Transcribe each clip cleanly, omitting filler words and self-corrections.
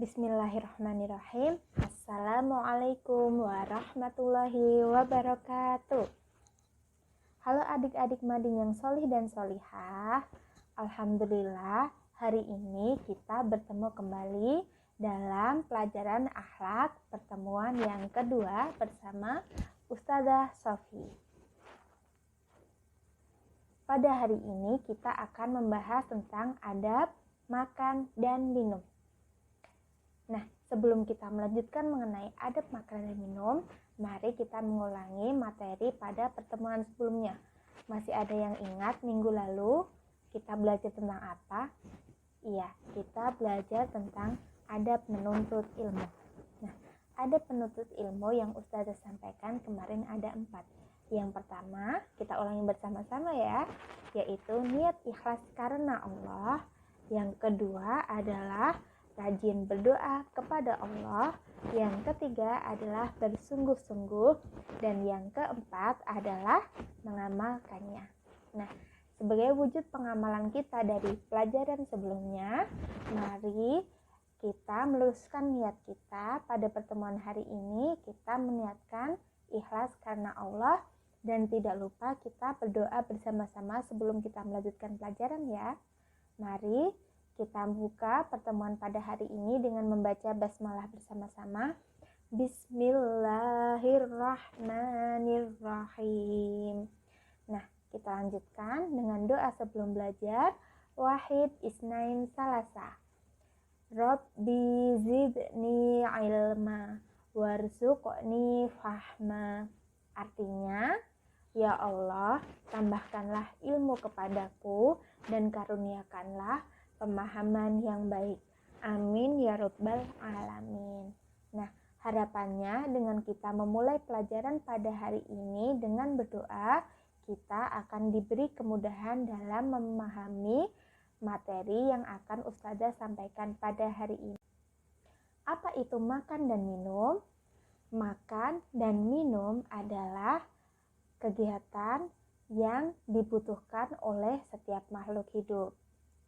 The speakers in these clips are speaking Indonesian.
Bismillahirrahmanirrahim. Assalamualaikum warahmatullahi wabarakatuh. Halo adik-adik mading yang solih dan solihah. Alhamdulillah, hari ini kita bertemu kembali dalam pelajaran akhlak pertemuan yang kedua bersama Ustazah Sofi. Pada hari ini kita akan membahas tentang adab makan dan minum. Nah, sebelum kita melanjutkan mengenai adab makan dan minum, mari kita mengulangi materi pada pertemuan sebelumnya. Masih ada yang ingat minggu lalu kita belajar tentang apa? Iya, kita belajar tentang adab menuntut ilmu. Nah, adab menuntut ilmu yang Ustazah sampaikan kemarin ada 4. Yang pertama, kita ulangi bersama-sama ya, yaitu niat ikhlas karena Allah. Yang kedua adalah rajin berdoa kepada Allah. Yang ketiga adalah bersungguh-sungguh. Dan yang keempat adalah mengamalkannya. Nah, sebagai wujud pengamalan kita dari pelajaran sebelumnya, mari kita meluruskan niat kita. Pada pertemuan hari ini kita meniatkan ikhlas karena Allah. Dan tidak lupa kita berdoa bersama-sama sebelum kita melanjutkan pelajaran ya. Mari kita buka pertemuan pada hari ini dengan membaca basmalah bersama-sama. Bismillahirrahmanirrahim. Nah, kita lanjutkan dengan doa sebelum belajar. Wahid isnain salasa. Rabbi zidni ilma warzuqni fahma. Artinya, ya Allah, tambahkanlah ilmu kepadaku dan karuniakanlah pemahaman yang baik. Amin ya rabbal alamin. Nah, harapannya dengan kita memulai pelajaran pada hari ini dengan berdoa, kita akan diberi kemudahan dalam memahami materi yang akan Ustazah sampaikan pada hari ini. Apa itu makan dan minum? Makan dan minum adalah kegiatan yang dibutuhkan oleh setiap makhluk hidup.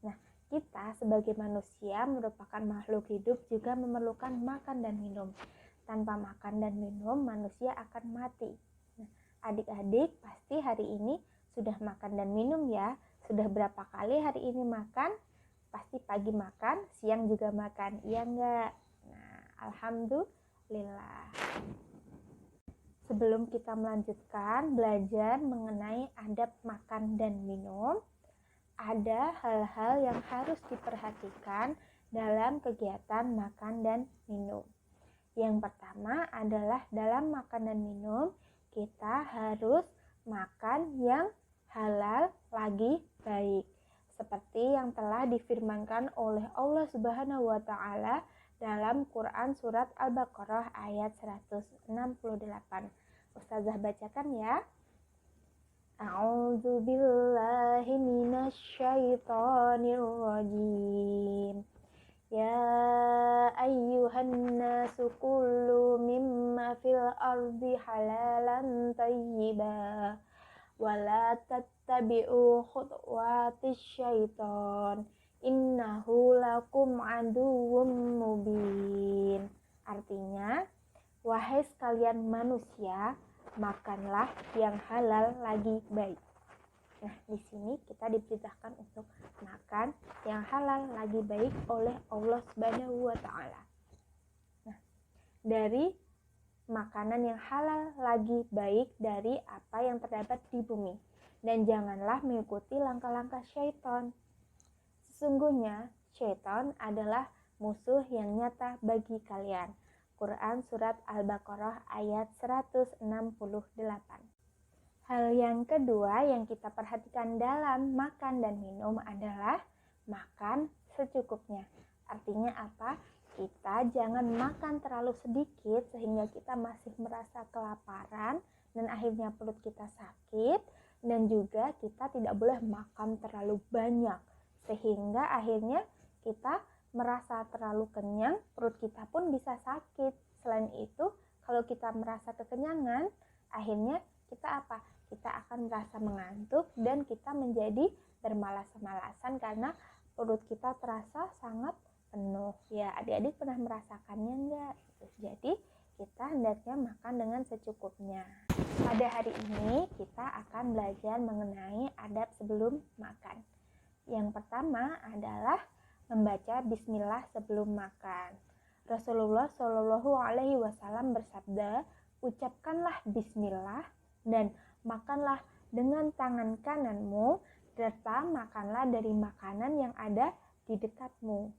Nah, kita sebagai manusia merupakan makhluk hidup juga memerlukan makan dan minum. Tanpa makan dan minum, manusia akan mati. Nah, adik-adik pasti hari ini sudah makan dan minum ya. Sudah berapa kali hari ini makan? Pasti pagi makan, siang juga makan, iya enggak? Nah, alhamdulillah. Sebelum kita melanjutkan belajar mengenai adab makan dan minum, ada hal-hal yang harus diperhatikan dalam kegiatan makan dan minum. Yang pertama adalah dalam makan dan minum, kita harus makan yang halal lagi baik. Seperti yang telah difirmankan oleh Allah Subhanahu wa Ta'ala dalam Quran Surat Al-Baqarah ayat 168. Ustazah bacakan ya. A'udzu billahi minasyaitonir rajim. Ya ayyuhan nasu kulu mimma fil ardi halalan thayyiba wa la tattabi'u khutuwatis syaiton. Innahu lakum aduwwum mubin. Artinya, wahai sekalian manusia, makanlah yang halal lagi baik. Nah, di sini kita diperintahkan untuk makan yang halal lagi baik oleh Allah Subhanahu wa Ta'ala. Nah, dari makanan yang halal lagi baik dari apa yang terdapat di bumi. Dan janganlah mengikuti langkah-langkah syaitan. Sesungguhnya, syaitan adalah musuh yang nyata bagi kalian. Quran Surat Al-Baqarah ayat 168. Hal yang kedua yang kita perhatikan dalam makan dan minum adalah makan secukupnya. Artinya apa? Kita jangan makan terlalu sedikit sehingga kita masih merasa kelaparan dan akhirnya perut kita sakit. Dan juga kita tidak boleh makan terlalu banyak sehingga akhirnya kita merasa terlalu kenyang, perut kita pun bisa sakit. Selain itu, kalau kita merasa kekenyangan, akhirnya kita apa? Kita akan merasa mengantuk dan kita menjadi bermalas-malasan karena perut kita terasa sangat penuh. Ya, adik-adik pernah merasakannya enggak? Jadi, kita hendaknya makan dengan secukupnya. Pada hari ini, kita akan belajar mengenai adab sebelum makan. Yang pertama adalah membaca bismillah sebelum makan. Rasulullah Shallallahu Alaihi Wasallam bersabda, ucapkanlah bismillah dan makanlah dengan tangan kananmu, serta makanlah dari makanan yang ada di dekatmu.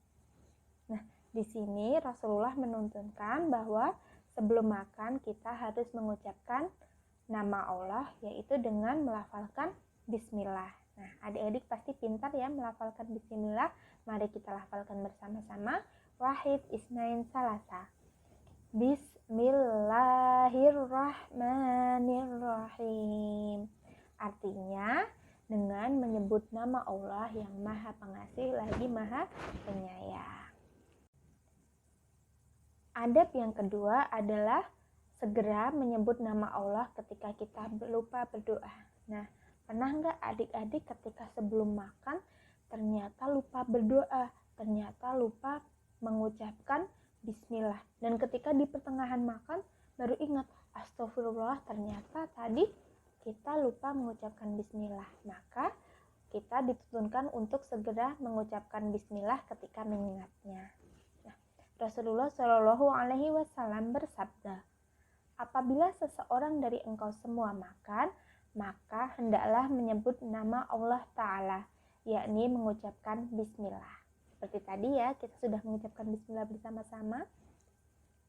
Nah, di sini Rasulullah menuntunkan bahwa sebelum makan kita harus mengucapkan nama Allah, yaitu dengan melafalkan bismillah. Nah, adik-adik pasti pintar ya melafalkan bismillah. Mari kita lafalkan bersama-sama. Wahid, isnain, salasa. Bismillahirrahmanirrahim. Artinya, dengan menyebut nama Allah yang Maha Pengasih lagi Maha Penyayang. Adab yang kedua adalah segera menyebut nama Allah ketika kita lupa berdoa. Nah, pernah nggak adik-adik ketika sebelum makan ternyata lupa berdoa, ternyata lupa mengucapkan bismillah. Dan ketika di pertengahan makan baru ingat, astagfirullah, ternyata tadi kita lupa mengucapkan bismillah. Maka kita dituntunkan untuk segera mengucapkan bismillah ketika mengingatnya. Nah, Rasulullah Shallallahu Alaihi Wasallam bersabda, apabila seseorang dari engkau semua makan, maka hendaklah menyebut nama Allah Ta'ala, yakni mengucapkan bismillah. Seperti tadi ya, kita sudah mengucapkan bismillah bersama-sama.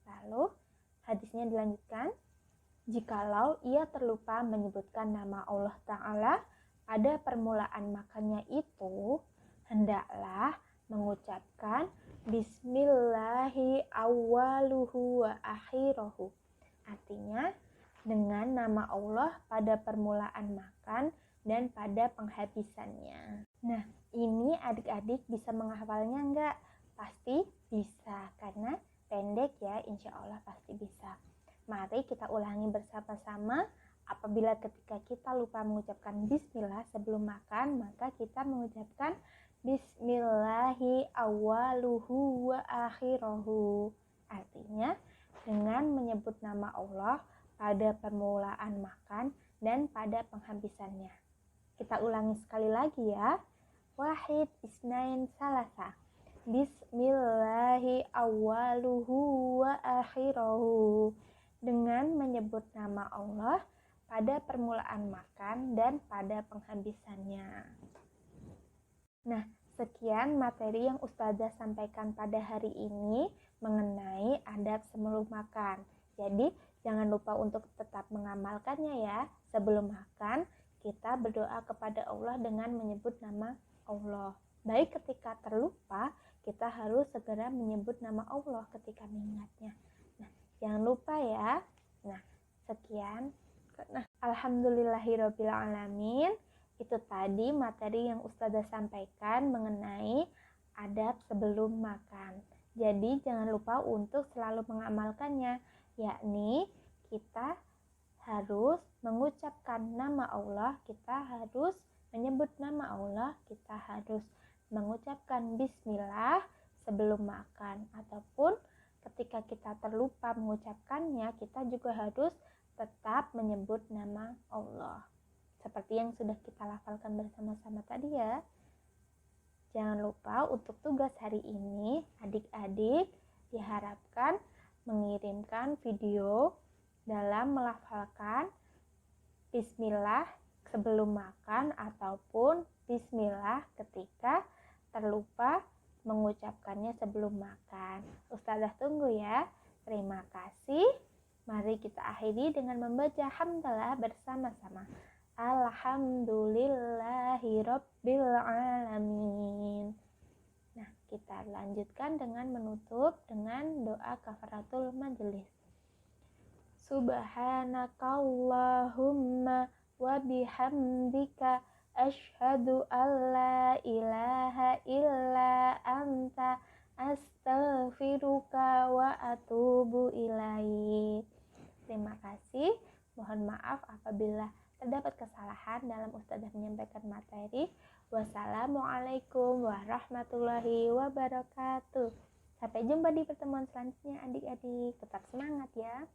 Lalu hadisnya dilanjutkan, jikalau ia terlupa menyebutkan nama Allah Ta'ala pada permulaan makannya itu, hendaklah mengucapkan bismillahi awwaluhu wa akhiruhu. Artinya, dengan nama Allah pada permulaan makan dan pada penghabisannya. Nah, ini adik-adik bisa menghafalnya enggak? Pasti bisa, karena pendek ya, insya Allah pasti bisa. Mari kita ulangi bersama-sama. Apabila ketika kita lupa mengucapkan bismillah sebelum makan, maka kita mengucapkan bismillahi awwaluhu wa akhiruhu. Artinya, dengan menyebut nama Allah pada permulaan makan dan pada penghabisannya. Kita ulangi sekali lagi ya. Wahid, isnain, salasa. Bismillahi awwaluhu wa akhiruhu. Dengan menyebut nama Allah pada permulaan makan dan pada penghabisannya. Nah, sekian materi yang Ustazah sampaikan pada hari ini mengenai adab sebelum makan. Jadi, jangan lupa untuk tetap mengamalkannya ya. Sebelum makan, kita berdoa kepada Allah dengan menyebut nama Allah. Baik ketika terlupa, kita harus segera menyebut nama Allah ketika mengingatnya. Nah, jangan lupa ya. Nah, sekian. Nah, alhamdulillahirabbil alamin. Itu tadi materi yang Ustazah sampaikan mengenai adab sebelum makan. Jadi jangan lupa untuk selalu mengamalkannya, yakni kita harus mengucapkan nama Allah, kita harus menyebut nama Allah, kita harus mengucapkan bismillah sebelum makan, ataupun ketika kita terlupa mengucapkannya, kita juga harus tetap menyebut nama Allah. Seperti yang sudah kita lafalkan bersama-sama tadi ya. Jangan lupa untuk tugas hari ini, adik-adik diharapkan mengirimkan video dalam melafalkan bismillah sebelum makan ataupun bismillah ketika terlupa mengucapkannya sebelum makan. Ustazah tunggu ya. Terima kasih. Mari kita akhiri dengan membaca hamdalah bersama-sama. Alhamdulillahirabbil alamin. Nah, kita lanjutkan dengan menutup dengan doa kafaratul majelis. Subhanakallahumma wa bihamdika asyhadu an la ilaha illa anta astaghfiruka wa atubu ilaik. Terima kasih. Mohon maaf apabila terdapat kesalahan dalam Ustazah menyampaikan materi. Wassalamualaikum warahmatullahi wabarakatuh. Sampai jumpa di pertemuan selanjutnya adik-adik. Tetap semangat ya.